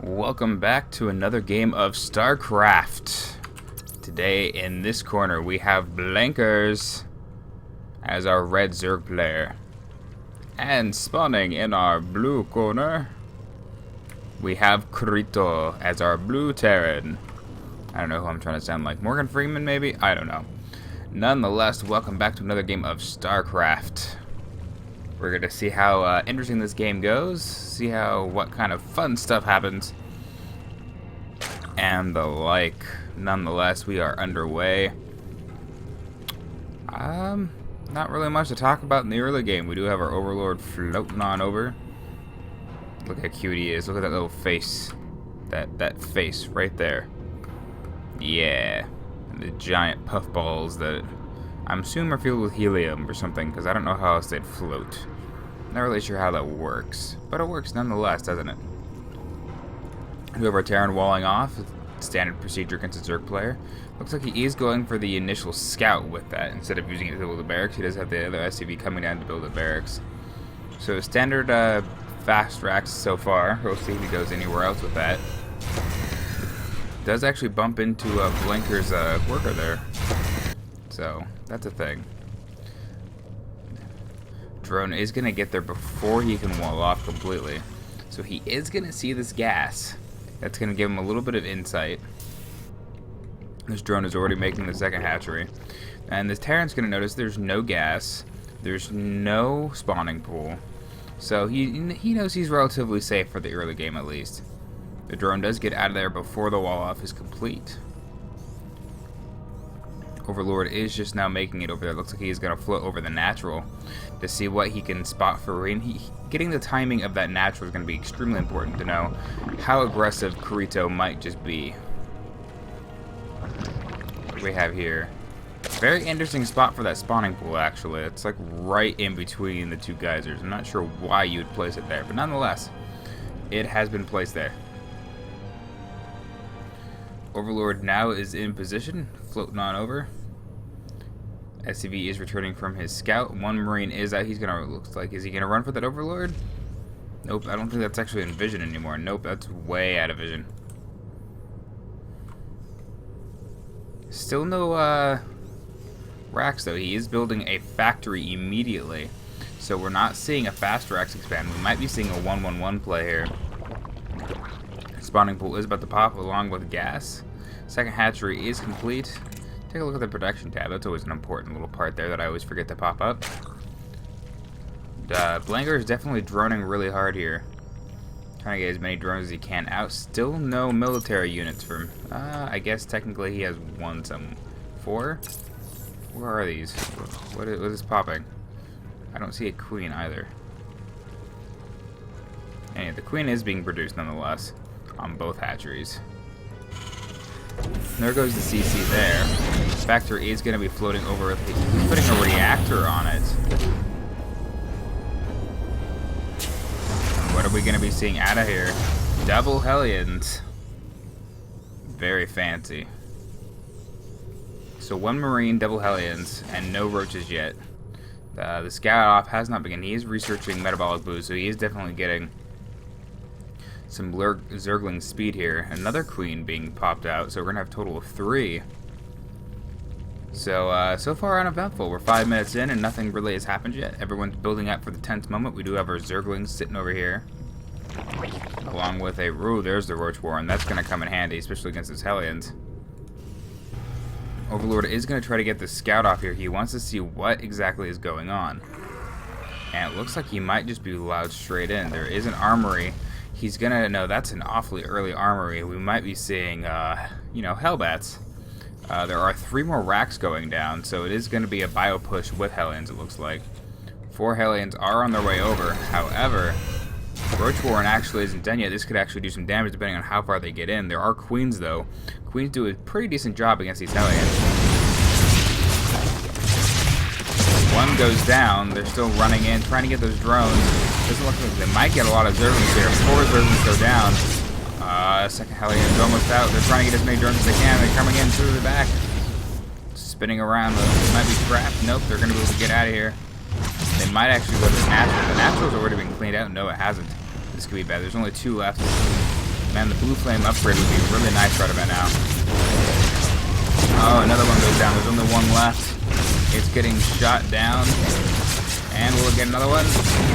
Welcome back to another game of StarCraft. Today in this corner we have Blankers as our red Zerg player. And spawning in our blue corner we have Kirito as our blue Terran. I don't know who I'm trying to sound like. Morgan Freeman maybe? I don't know. Nonetheless, welcome back to another game of StarCraft. We're going to see how interesting this game goes, see what kind of fun stuff happens, and the like. Nonetheless, we are underway. Not really much to talk about in the early game. We do have our Overlord floating on over. Look how cute he is. Look at that little face. That face right there. Yeah. And the giant puffballs that I'm assuming are filled with helium or something, because I don't know how else they'd float. Not really sure how that works, but it works nonetheless, doesn't it? We have our Terran walling off, standard procedure against a Zerg player. Looks like he is going for the initial scout with that, instead of using it to build a barracks. He does have the other SCV coming down to build a barracks. So standard fast racks so far. We'll see if he goes anywhere else with that. Does actually bump into Blanker's worker there. So that's a thing. Drone is going to get there before he can wall off completely. So he is going to see this gas. That's going to give him a little bit of insight. This drone is already making the second hatchery. And this Terran's going to notice there's no gas. There's no spawning pool. So he knows he's relatively safe for the early game at least. The drone does get out of there before the wall off is complete. Overlord is just now making it over there. Looks like he's going to float over the natural to see what he can spot for rain. Getting the timing of that natural is going to be extremely important to know how aggressive Kirito might just be. What do we have here? Very interesting spot for that spawning pool, actually. It's like right in between the two geysers. I'm not sure why you would place it there, but nonetheless, it has been placed there. Overlord now is in position, floating on over. SCV is returning from his scout. One Marine is out. He's gonna, looks like, is he gonna run for that Overlord? Nope, I don't think that's actually in vision anymore. Nope, that's way out of vision. Still no racks though. He is building a factory immediately. So we're not seeing a fast racks expand. We might be seeing a 1-1-1 play here. Spawning pool is about to pop along with gas. Second hatchery is complete. Take a look at the production tab. That's always an important little part there that I always forget to pop up. Blanker is definitely droning really hard here. Trying to get as many drones as he can out. Still no military units from. I guess technically he has one. Four? Where are these? What is popping? I don't see a queen either. Anyway, the queen is being produced nonetheless on both hatcheries. There goes the CC there. Factory is going to be floating over. He's putting a reactor on it. And what are we going to be seeing out of here? Double Hellions. Very fancy. So one Marine, double Hellions, and no roaches yet. The scout off has not begun. He is researching metabolic boost, so he is definitely getting some Zergling speed here. Another queen being popped out, so we're going to have a total of 3. So, so far uneventful. We're 5 minutes in and nothing really has happened yet. Everyone's building up for the tense moment. We do have our Zerglings sitting over here. Along with a... Ooh, there's the Roach Warren. That's going to come in handy, especially against his Hellions. Overlord is going to try to get the scout off here. He wants to see what exactly is going on. And it looks like he might just be allowed straight in. There is an armory. He's gonna know that's an awfully early armory. We might be seeing, you know, Hellbats. There are 3 more racks going down, so it is going to be a bio push with Hellions, it looks like. 4 Hellions are on their way over. However, Roach Warren actually isn't done yet. This could actually do some damage depending on how far they get in. There are queens, though. Queens do a pretty decent job against these Hellions. One goes down. They're still running in, trying to get those drones. Doesn't look like they might get a lot of Zerglings here. 4 Zerglings go down. Second Hellion is almost out. They're trying to get as many drones as they can. They're coming in through the back. Spinning around. They might be trapped. Nope, they're going to be able to get out of here. They might actually go to the natural. The natural's already been cleaned out. No, it hasn't. This could be bad. There's only 2 left. Man, the blue flame upgrade would be really nice right about now. Oh, another one goes down. There's only one left. It's getting shot down. And will it get another one?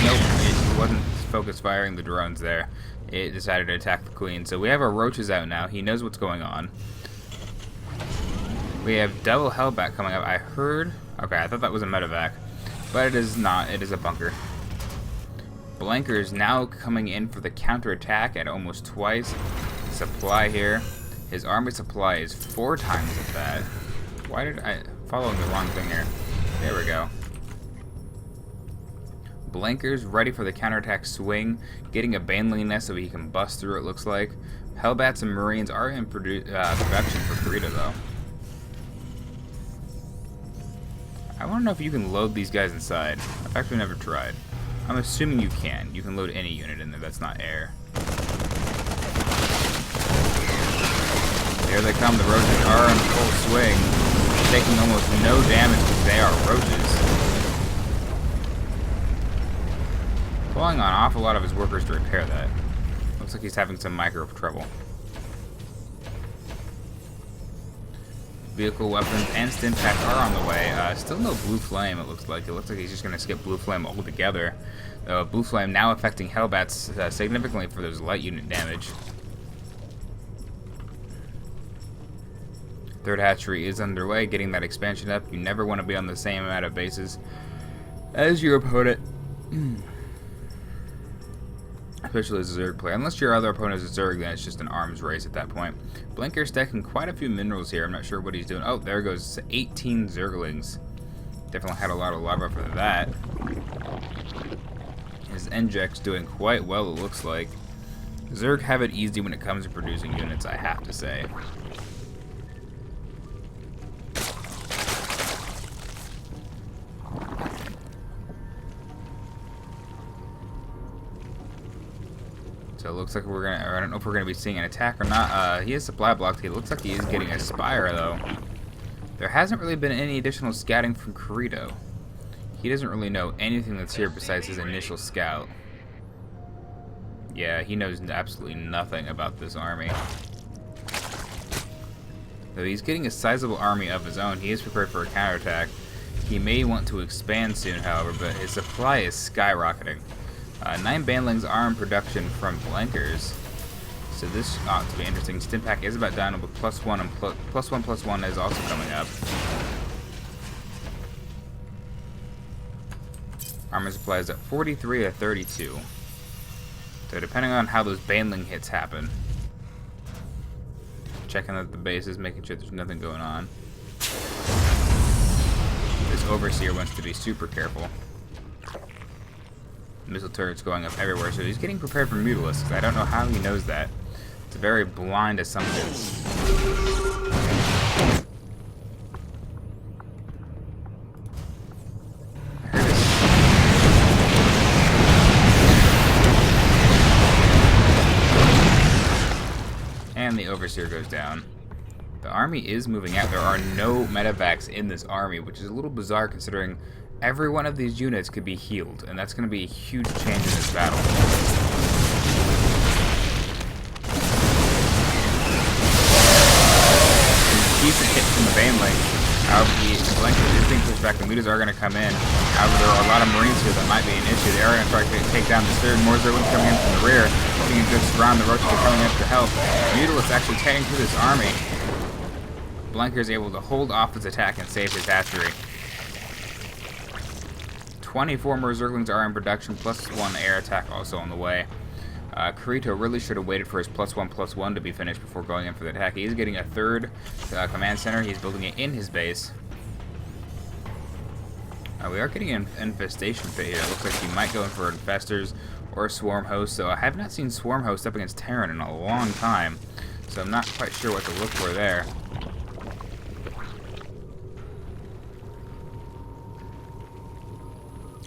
Nope, it wasn't focus firing the drones there. It decided to attack the queen. So we have our roaches out now. He knows what's going on. We have double hellbat coming up. I heard... Okay, I thought that was a medevac. But it is not. It is a bunker. Blankers now coming in for the counterattack at almost twice. Supply here. His army supply is 4 times of that. Why did I... Following the wrong thing here. There we go. Blankers ready for the counterattack swing. Getting a baneling nest so he can bust through, it looks like. Hellbats and Marines are in production for Kirito, though. I want to know if you can load these guys inside. I've actually never tried. I'm assuming you can. You can load any unit in there that's not air. Here they come. The roaches are in full swing. Taking almost no damage because they are roaches. Calling on an awful lot of his workers to repair that. Looks like he's having some micro trouble. Vehicle weapons and stim pack are on the way. Still no blue flame, it looks like. It looks like he's just going to skip blue flame altogether. Blue flame now affecting hellbats significantly for those light unit damage. Third hatchery is underway, getting that expansion up. You never want to be on the same amount of bases as your opponent. Especially as a Zerg player. Unless your other opponent is a Zerg, then it's just an arms race at that point. Blanker's stacking quite a few minerals here. I'm not sure what he's doing. Oh, there goes 18 Zerglings. Definitely had a lot of lava for that. His Enject's doing quite well, it looks like. Zerg have it easy when it comes to producing units, I have to say. So it looks like we're gonna, or I don't know if we're gonna be seeing an attack or not. He is supply blocked. It looks like he is getting a spire though. There hasn't really been any additional scouting from Kirito. He doesn't really know anything that's here besides his initial scout. Yeah, he knows absolutely nothing about this army. Though he's getting a sizable army of his own, he is prepared for a counterattack. He may want to expand soon, however, but his supply is skyrocketing. 9 banelings are in production from Blankers. So this ought to be interesting. Stimpack is about done, but +1 and +1/+1 is also coming up. Armor supply is at 43 or 32. So depending on how those baneling hits happen. Checking out the bases, making sure there's nothing going on. This Overseer wants to be super careful. Missile turrets going up everywhere, so he's getting prepared for Mutalisks. I don't know how he knows that. It's a very blind assumption. I heard it. And the Overseer goes down. The army is moving out. There are no medevacs in this army, which is a little bizarre considering every one of these units could be healed, and that's going to be a huge change in this battle. Decent hit from the baneling. However, the Blankers is being pushed back. The mutas are going to come in. However, there are a lot of Marines here that might be an issue. They are going to try to take down this third. More Zerglings coming in from the rear. Being a good surround. The roaches are coming in for help. Mutalisks actually tearing through this army. Blanker is able to hold off his attack and save his hatchery. 24 more Zerglings are in production, +1 air attack also on the way. Kirito really should have waited for his +1/+1 to be finished before going in for the attack. He's getting a third command center. He's building it in his base. We are getting an infestation pit here. It looks like he might go in for infestors or swarm hosts. So I have not seen swarm hosts up against Terran in a long time. So I'm not quite sure what to look for there.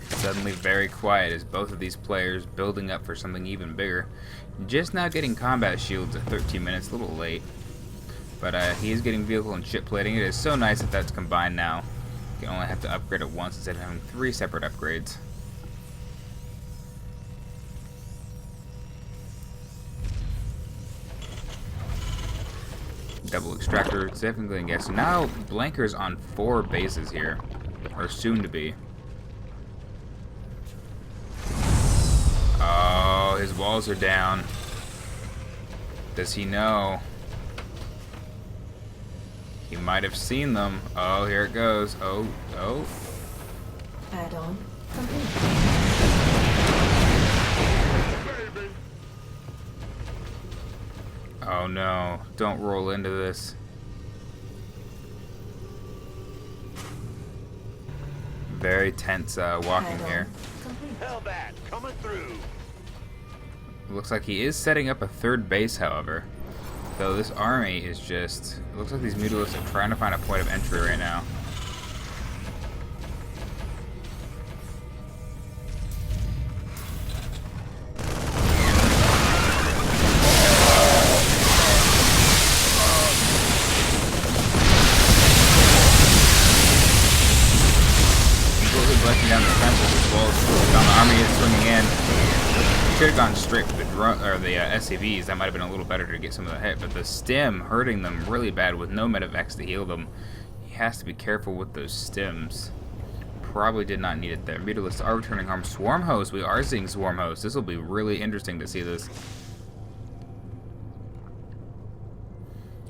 Suddenly very quiet as both of these players building up for something even bigger. Just now getting combat shields at 13 minutes, a little late. But he is getting vehicle and ship plating. It is so nice that that's combined now. You can only have to upgrade it once instead of having 3 separate upgrades. double extractor, definitely gonna get. So now Blankers on 4 bases here, or soon to be. Oh, his walls are down. Does he know? He might have seen them. Oh, here it goes. Oh. Add-on complete. Oh no, don't roll into this. Very tense walking here. Hellbat coming through. Looks like he is setting up a 3rd base, however. Though this army is just... It looks like these Mutalisks are trying to find a point of entry right now. Completely busting down the defenses as well as the army is swinging in. Should have gone straight for the SCVs. That might have been a little better to get some of the hit, but the stim hurting them really bad with no medevacs to heal them. He has to be careful with those stims. Probably did not need it there. Mutalisks are returning home. Swarm hosts. We are seeing swarm hosts. This will be really interesting to see this.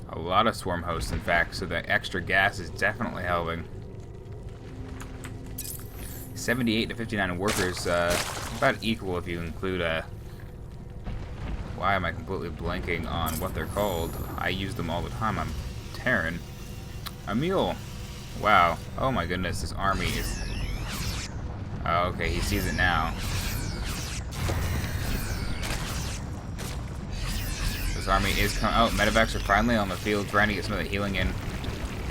A lot of swarm hosts, in fact, so the extra gas is definitely helping. 78 to 59 workers, about equal if you include why am I completely blanking on what they're called? I use them all the time. I'm Terran. A mule. Wow. Oh my goodness, this army is... Oh, okay, he sees it now. This army is coming... Oh, medevacs are finally on the field trying to get some of the healing in.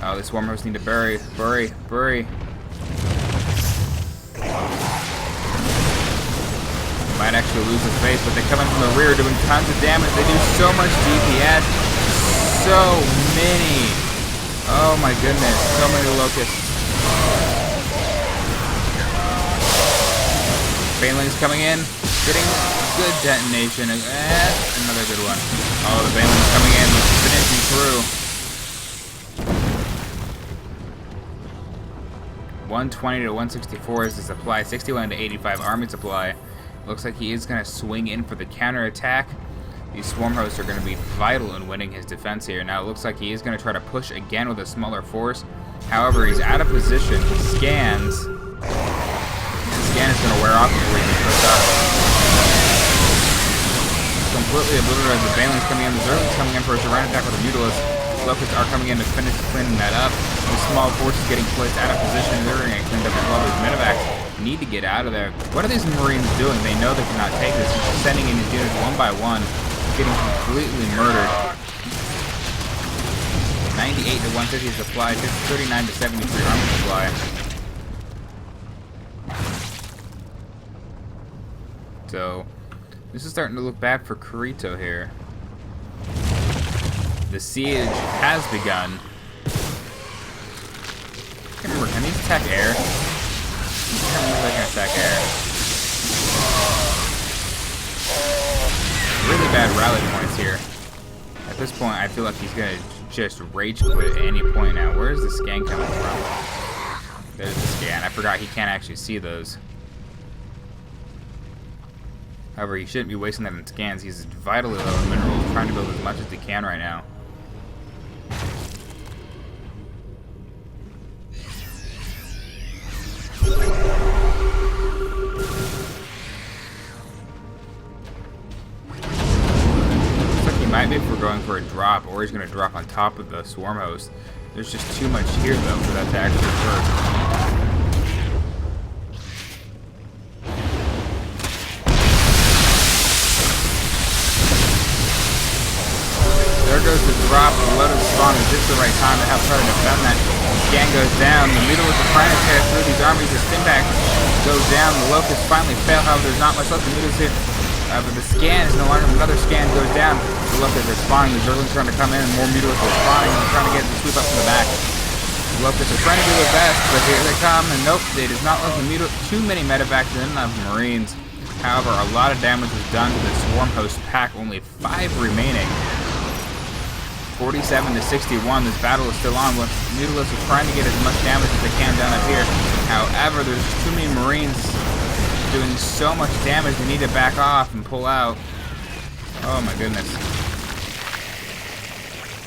Oh, the swarm hosts need to bury. Might actually lose his base, but they come in from the rear doing tons of damage. They do so much DPS. So many. Oh my goodness. So many locusts. Banelings coming in. Getting good detonation. Another good one. Oh, the Banelings coming in. Finishing through. 120 to 164 is the supply. 61 to 85 army supply. Looks like he is going to swing in for the counterattack. These swarm hosts are going to be vital in winning his defense here. Now it looks like he is going to try to push again with a smaller force. However, he's out of position. He scans. The scan is going to wear off before he can push up. Completely obliterated. The Banelings coming in. The Zerglings coming in for a surround attack with the Mutalisks. Locusts are coming in to finish cleaning that up. The small force is getting placed out of position. They're going to get cleaned up as well. There's medevacs. Need to get out of there. What are these Marines doing? They know they cannot take this. He's sending in his units one by one, getting completely murdered. 98 to 150 supply, 39 to 73 armor supply. So, this is starting to look bad for Kirito here. The siege has begun. I can't remember, can these attack air? I can't remember if they can attack air. Really bad rally points here. At this point, I feel like he's gonna just rage quit at any point now. Where is the scan coming from? There's the scan. I forgot he can't actually see those. However, he shouldn't be wasting that in scans. He's vitally low in minerals, trying to build as much as he can right now. Might be if we're going for a drop, or he's going to drop on top of the swarm host. There's just too much here, though, for that to actually work. There goes the drop. The loaded spawn is just the right time to help try to defend that. Scan goes down. The Mutalisks are trying to tear through these armies. The Stimback goes down. The Locusts finally fail. However, there's not much left. The Mutalisks here. But the scan is no longer. Another scan goes down. The Locusts are spawning. The Zerglings trying to come in, and more Mutalisks are spawning and trying to get the sweep up from the back. The Locusts are trying to do their best, but here they come, and nope, they does not let the too many medevacs and enough Marines. However, a lot of damage was done to the Swarm Host pack. Only 5 remaining. 47 to 61. This battle is still on. With Mutalists are trying to get as much damage as they can down up here. However, there's just too many Marines doing so much damage. They need to back off and pull out. Oh my goodness.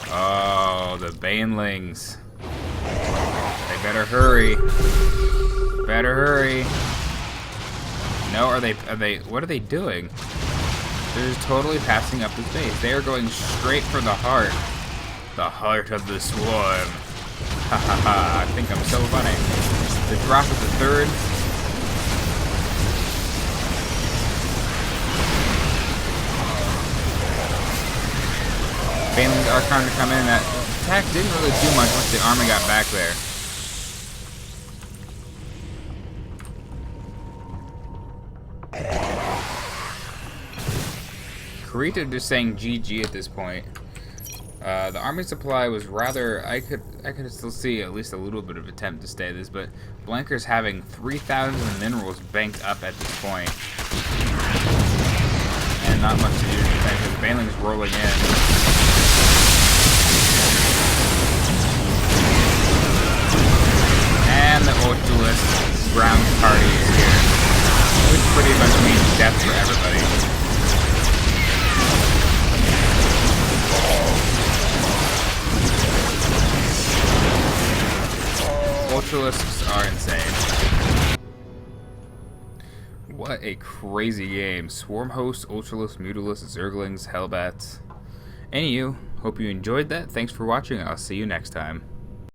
Oh, the Banelings. They better hurry. Better hurry. No, are they, what are they doing? They're just totally passing up this base. They are going straight for the heart. The heart of the swarm. Ha ha ha, I think I'm so funny. The drop of the third. Banelings are trying to come in. That attack didn't really do much once the army got back there. Kirito just saying GG at this point. The army supply was rather, I could still see at least a little bit of attempt to stay this, but Blankers having 3,000 minerals banked up at this point. And not much to do to defend because Baneling's rolling in. And the Ultralist ground party is here. Which pretty much means death for everybody. Ultralisks are insane. What a crazy game. Swarm hosts, Ultralists, Mutalisks, Zerglings, Hellbats. Anywho, hope you enjoyed that. Thanks for watching. I'll see you next time.